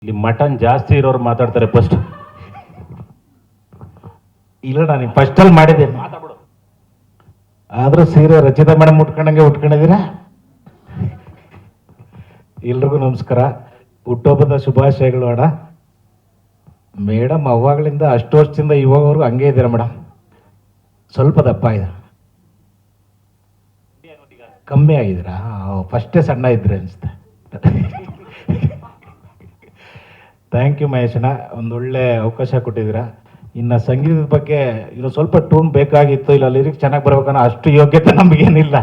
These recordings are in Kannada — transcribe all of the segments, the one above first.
ಇಲ್ಲಿ ಮಟನ್ ಜಾಸ್ತಿ ಇರೋರು ಮಾತಾಡ್ತಾರೆ ಫಸ್ಟ್. ಇಲ್ಲ ನಾನು ಫಸ್ಟಲ್ಲಿ ಮಾಡಿದ್ದೇನೆ, ಆದರೂ ಸೀರೆ ರಚಿತಾ ಮೇಡಮ್ ಉಟ್ಕೊಂಡಂಗೆ ಉಟ್ಕೊಂಡಿದ್ದೀರಾ. ಎಲ್ರಿಗೂ ನಮಸ್ಕಾರ, ಹುಟ್ಟುಹಬ್ಬದ ಶುಭಾಶಯಗಳು ಅಣ್ಣ. ಮೇಡಮ್ ಅವಾಗಲಿಂದ ಅಷ್ಟು ವರ್ಷದಿಂದ ಇವಾಗವರೆಗೂ ಹಂಗೆ ಇದ್ದೀರಾ ಮೇಡಮ್. ಸ್ವಲ್ಪ ದಪ್ಪ ಇದೆ, ಕಮ್ಮಿ ಆಗಿದ್ದೀರಾ? ಫಸ್ಟೇ ಸಣ್ಣ ಇದ್ರೆ ಅನಿಸುತ್ತೆ. ಥ್ಯಾಂಕ್ ಯು ಮಹೇಶಣ್ಣ, ಒಂದೊಳ್ಳೆ ಅವಕಾಶ ಕೊಟ್ಟಿದ್ದೀರಾ. ಇನ್ನು ಸಂಗೀತದ ಬಗ್ಗೆ ಇದು ಸ್ವಲ್ಪ ಟೂನ್ ಬೇಕಾಗಿತ್ತು, ಇಲ್ಲ ಲಿರಿಕ್ಸ್ ಚೆನ್ನಾಗಿ ಬರ್ಬೇಕನ್ನೋ ಅಷ್ಟು ಯೋಗ್ಯತೆ ನಮಗೇನಿಲ್ಲ.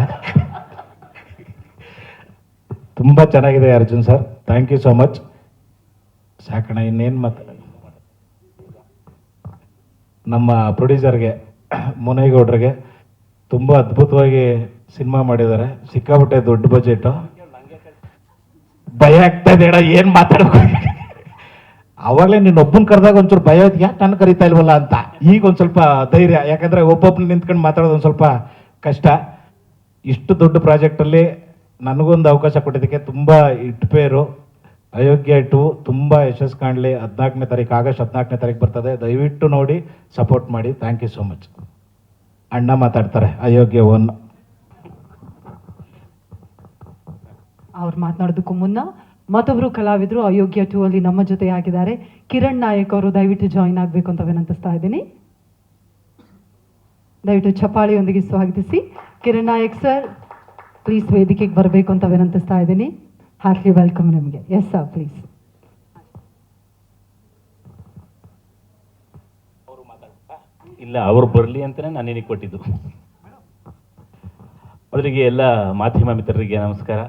ತುಂಬ ಚೆನ್ನಾಗಿದೆ Arjun sir, thank you so much. ಸಾಕಣ, ಇನ್ನೇನು ಮಾತಾಡ. ನಮ್ಮ ಪ್ರೊಡ್ಯೂಸರ್ಗೆ ಮುನೇಗೌಡ್ರಿಗೆ ತುಂಬ ಅದ್ಭುತವಾಗಿ ಸಿನಿಮಾ ಮಾಡಿದ್ದಾರೆ. ಸಿಕ್ಕಾಬಿಟ್ಟೆ ದೊಡ್ಡ ಬಜೆಟು. ಭಯ ಆಗ್ತಾ ಇದೆ ಅಣ್ಣ, ಏನು ಮಾತಾಡಬೇಕು. ಆವಾಗಲೇ ನೀನು ಒಬ್ಬನ ಕರೆದಾಗ ಒಂಚೂರು ಭಯ ಐತಿ, ಯಾಕೆ ನಾನು ಕರಿತಾ ಇಲ್ವಲ್ಲ ಅಂತ. ಈಗ ಒಂದು ಸ್ವಲ್ಪ ಧೈರ್ಯ, ಯಾಕಂದರೆ ಒಬ್ಬೊಬ್ಬನ ನಿಂತ್ಕೊಂಡು ಮಾತಾಡೋದು ಒಂದು ಸ್ವಲ್ಪ ಕಷ್ಟ. ಇಷ್ಟು ದೊಡ್ಡ ಪ್ರಾಜೆಕ್ಟಲ್ಲಿ ನನಗೊಂದು ಅವಕಾಶ ಕೊಟ್ಟಿದ್ದಕ್ಕೆ ತುಂಬ ಇಟ್ಪೇರು. ಅಯೋಗ್ಯ 2 ತುಂಬ ಯಶಸ್ಸು ಕಾಣಲಿ. 14ನೇ ತಾರೀಕು, ಆಗಸ್ಟ್ 14ನೇ ತಾರೀಕು ಬರ್ತದೆ. ದಯವಿಟ್ಟು ನೋಡಿ ಸಪೋರ್ಟ್ ಮಾಡಿ. Thank you so much. ಅಣ್ಣ ಮಾತಾಡ್ತಾರೆ ಅಯೋಗ್ಯ 1. ಅವ್ರು ಮಾತನಾಡೋದಕ್ಕೂ ಮುನ್ನ ಮತ್ತೊಬ್ಬರು ಕಲಾವಿದರು ಅಯೋಗ್ಯ 2 ಅಲ್ಲಿ ನಮ್ಮ ಜೊತೆ ಆಗಿದ್ದಾರೆ. ಕಿರಣ್ ನಾಯಕ್ ಅವರು ದಯವಿಟ್ಟು ಜಾಯಿನ್ ಆಗಬೇಕು ಅಂತ ವಿನಂತಿಸ್ತಾ ಇದ್ದೀನಿ. ದಯವಿಟ್ಟು ಚಪ್ಪಾಳಿಯೊಂದಿಗೆ ಸ್ವಾಗತಿಸಿ. ಕಿರಣ್ ನಾಯಕ್ ಸರ್ ಪ್ಲೀಸ್ ವೇದಿಕೆಗೆ ಬರಬೇಕು ಅಂತ ವಿನಂತಿಸ್ತಾ ಇದ್ದೀನಿ. ಹಾರ್ಟ್ಲಿ ವೆಲ್ಕಮ್ ನಿಮಗೆ. Yes sir please. ಇಲ್ಲ, ಅವರು ಬರಲಿ ಅಂತಲೇ ನಾನು ನಿನಗೆ ಕೊಟ್ಟಿದ್ದು. ಮೊದಲಿಗೆ ಎಲ್ಲ ಮಾಧ್ಯಮ ಮಿತ್ರರಿಗೆ ನಮಸ್ಕಾರ.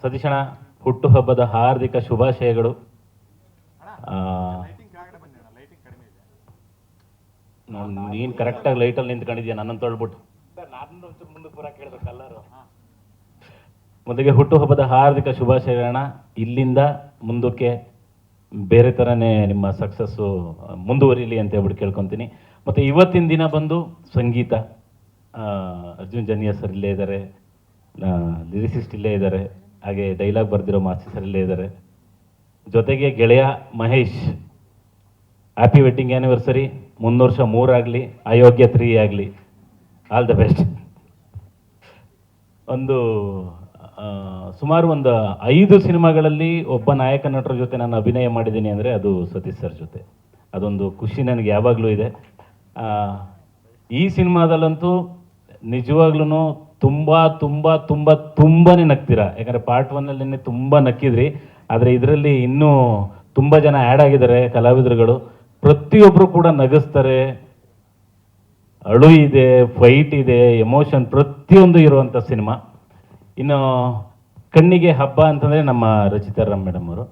ಸತೀಶಣ್ಣ, ಹುಟ್ಟುಹಬ್ಬದ ಹಾರ್ದಿಕ ಶುಭಾಶಯಗಳು. ನೀನು ಕರೆಕ್ಟಾಗಿ ಲೈಟಲ್ಲಿ ನಿಂತ್ಕೊಂಡಿದ್ಯಾ, ನನ್ನನ್ನು ತೊಳ್ಬಿಟ್ಟು. ಮೊದಲಿಗೆ ಹುಟ್ಟುಹಬ್ಬದ ಹಾರ್ದಿಕ ಶುಭಾಶಯಗಳನ್ನ. ಇಲ್ಲಿಂದ ಮುಂದಕ್ಕೆ ಬೇರೆ ಥರನೇ ನಿಮ್ಮ ಸಕ್ಸಸ್ಸು ಮುಂದುವರಿಲಿ ಅಂತ ಹೇಳ್ಬಿಟ್ಟು ಕೇಳ್ಕೊತೀನಿ. ಮತ್ತು ಇವತ್ತಿನ ದಿನ ಬಂದು ಸಂಗೀತ, ಅರ್ಜುನ್ ಜನ್ಯ ಸರ್ ಇಲ್ಲೇ ಇದ್ದಾರೆ, ಲಿರಿಸಿಸ್ಟ್ ಇಲ್ಲೇ ಇದ್ದಾರೆ, ಹಾಗೆ ಡೈಲಾಗ್ ಬರೆದಿರೋ ಮಾಸ್ತಿ ಸರ್ ಇಲ್ಲೇ ಇದ್ದಾರೆ. ಜೊತೆಗೆ ಗೆಳೆಯ ಮಹೇಶ್, ಹ್ಯಾಪಿ ವೆಡ್ಡಿಂಗ್ ಆ್ಯನಿವರ್ಸರಿ. 3 ವರ್ಷ 3 ಆಗಲಿ, ಅಯೋಗ್ಯ 3 ಆಗಲಿ. All the best. ಸುಮಾರು ಒಂದು 5 ಸಿನಿಮಾಗಳಲ್ಲಿ ಒಬ್ಬ ನಾಯಕ ನಟರ ಜೊತೆ ನಾನು ಅಭಿನಯ ಮಾಡಿದ್ದೀನಿ ಅಂದರೆ ಅದು ಸತೀಶ್ ಸರ್ ಜೊತೆ. ಅದೊಂದು ಖುಷಿ ನನಗೆ ಯಾವಾಗಲೂ ಇದೆ. ಈ ಸಿನಿಮಾದಲ್ಲಂತೂ ನಿಜವಾಗ್ಲೂ ತುಂಬಾ ನಗ್ತೀರಾ. ಯಾಕಂದರೆ ಪಾರ್ಟ್ 1 ತುಂಬ ನಕ್ಕಿದ್ರಿ, ಆದರೆ ಇದರಲ್ಲಿ ಇನ್ನೂ ತುಂಬ ಜನ ಆ್ಯಡ್ ಆಗಿದ್ದಾರೆ ಕಲಾವಿದರುಗಳು. ಪ್ರತಿಯೊಬ್ಬರು ಕೂಡ ನಗಿಸ್ತಾರೆ. ಅಳು ಇದೆ, ಫೈಟ್ ಇದೆ, ಎಮೋಷನ್ ಪ್ರತಿಯೊಂದು ಇರುವಂಥ ಸಿನಿಮಾ. ಇನ್ನು ಕಣ್ಣಿಗೆ ಹಬ್ಬ ಅಂತಂದರೆ ನಮ್ಮ ರಚಿತಾ ರಾಮ್ ಮೇಡಮ್ ಅವರು.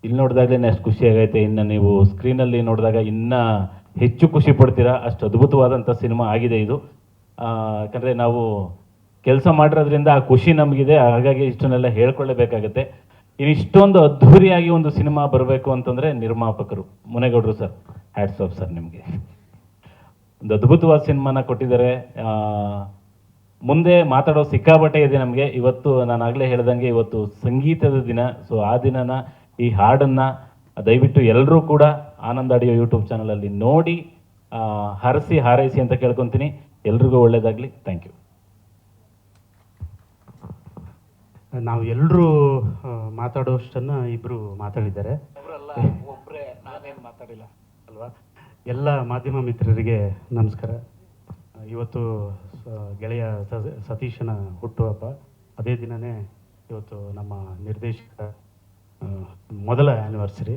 ಇಲ್ಲಿ ನೋಡಿದಾಗಲೇ ಅಷ್ಟು ಖುಷಿಯಾಗೈತೆ. ಇನ್ನು ನೀವು ಸ್ಕ್ರೀನಲ್ಲಿ ನೋಡಿದಾಗ ಇನ್ನೂ ಹೆಚ್ಚು ಖುಷಿ ಪಡ್ತೀರಾ. ಅಷ್ಟು ಅದ್ಭುತವಾದಂಥ ಸಿನಿಮಾ ಆಗಿದೆ ಇದು. ಯಾಕಂದರೆ ನಾವು ಕೆಲಸ ಮಾಡಿರೋದ್ರಿಂದ ಆ ಖುಷಿ ನಮಗಿದೆ, ಹಾಗಾಗಿ ಇಷ್ಟನ್ನೆಲ್ಲ ಹೇಳ್ಕೊಳ್ಳೇಬೇಕಾಗತ್ತೆ. ಇನ್ನು ಇಷ್ಟೊಂದು ಅದ್ಧೂರಿಯಾಗಿ ಒಂದು ಸಿನಿಮಾ ಬರಬೇಕು ಅಂತಂದರೆ ನಿರ್ಮಾಪಕರು ಮುನೇಗೌಡರು ಸರ್, ಹ್ಯಾಟ್ಸ್ ಆಫ್ ಸರ್ ನಿಮಗೆ. ಒಂದು ಅದ್ಭುತವಾದ ಸಿನಿಮಾನ ಕೊಟ್ಟಿದ್ದಾರೆ. ಮುಂದೆ ಮಾತಾಡೋ ಸಿಕ್ಕಾಪಟ್ಟೆ ಇದೆ ನಮಗೆ. ಇವತ್ತು ನಾನು ಆಗಲೇ ಹೇಳ್ದಂಗೆ ಇವತ್ತು ಸಂಗೀತದ ದಿನ. ಸೊ ಆ ದಿನನ ಈ ಹಾಡನ್ನು ದಯವಿಟ್ಟು ಎಲ್ಲರೂ ಕೂಡ ಆನಂದ ಆಡಿಯೋ ಯೂಟ್ಯೂಬ್ ಚಾನಲಲ್ಲಿ ನೋಡಿ ಹರಸಿ ಹಾರೈಸಿ ಅಂತ ಕೇಳ್ಕೊತೀನಿ. ಎಲ್ರಿಗೂ ಒಳ್ಳೆಯದಾಗಲಿ. Thank you. ನಾವು ಎಲ್ಲರೂ ಮಾತಾಡೋಷ್ಟನ್ನು ಇಬ್ಬರು ಮಾತಾಡಿದ್ದಾರೆ ನಾನೇನು ಮಾತಾಡಿಲ್ಲ ಅಲ್ವಾ. ಎಲ್ಲ ಮಾಧ್ಯಮ ಮಿತ್ರರಿಗೆ ನಮಸ್ಕಾರ. ಇವತ್ತು ಗೆಳೆಯ ಸತೀಶನ ಹುಟ್ಟುಹಬ್ಬ. ಅದೇ ದಿನವೇ ಇವತ್ತು ನಮ್ಮ ನಿರ್ದೇಶಕ ಮೊದಲ ಆ್ಯನಿವರ್ಸರಿ.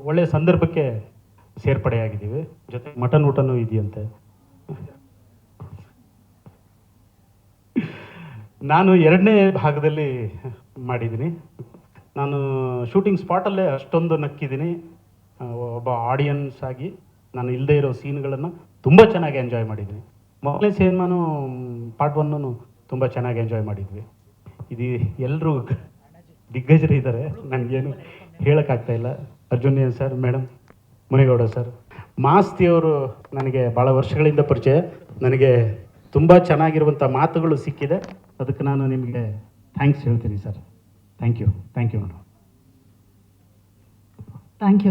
ಒಳ್ಳೆಯ ಸಂದರ್ಭಕ್ಕೆ ಸೇರ್ಪಡೆಯಾಗಿದ್ದೀವಿ. ಜೊತೆಗೆ ಮಟನ್ ಊಟನೂ ಇದೆಯಂತೆ. ನಾನು 2ನೇ ಭಾಗದಲ್ಲಿ ಮಾಡಿದ್ದೀನಿ. ನಾನು ಶೂಟಿಂಗ್ ಸ್ಪಾಟಲ್ಲೇ ಅಷ್ಟೊಂದು ನಕ್ಕಿದ್ದೀನಿ. ಒಬ್ಬ ಆಡಿಯನ್ಸ್ ಆಗಿ ನಾನು ಇಲ್ಲದೆ ಇರೋ ಸೀನ್ಗಳನ್ನು ತುಂಬ ಚೆನ್ನಾಗಿ ಎಂಜಾಯ್ ಮಾಡಿದ್ದೀನಿ. ಮೊದಲನೇ ಸಿನಿಮಾನು ಪಾರ್ಟ್ 1 ತುಂಬ ಚೆನ್ನಾಗಿ ಎಂಜಾಯ್ ಮಾಡಿದ್ವಿ. ಇದು ಎಲ್ಲರೂ ದಿಗ್ಗಜರು ಇದ್ದಾರೆ, ನನಗೇನು ಹೇಳೋಕ್ಕಾಗ್ತಾಯಿಲ್ಲ. Arjun sir, madam, Munegowda sir, ಮಾಸ್ತಿಯವರು ನನಗೆ ಭಾಳ ವರ್ಷಗಳಿಂದ ಪರಿಚಯ. ನನಗೆ ತುಂಬ ಚೆನ್ನಾಗಿರುವಂಥ ಮಾತುಗಳು ಸಿಕ್ಕಿದೆ. ಅದಕ್ಕೆ ನಾನು ನಿಮಗೆ ಥ್ಯಾಂಕ್ಸ್ ಹೇಳ್ತೀನಿ sir. Thank you madam. Thank you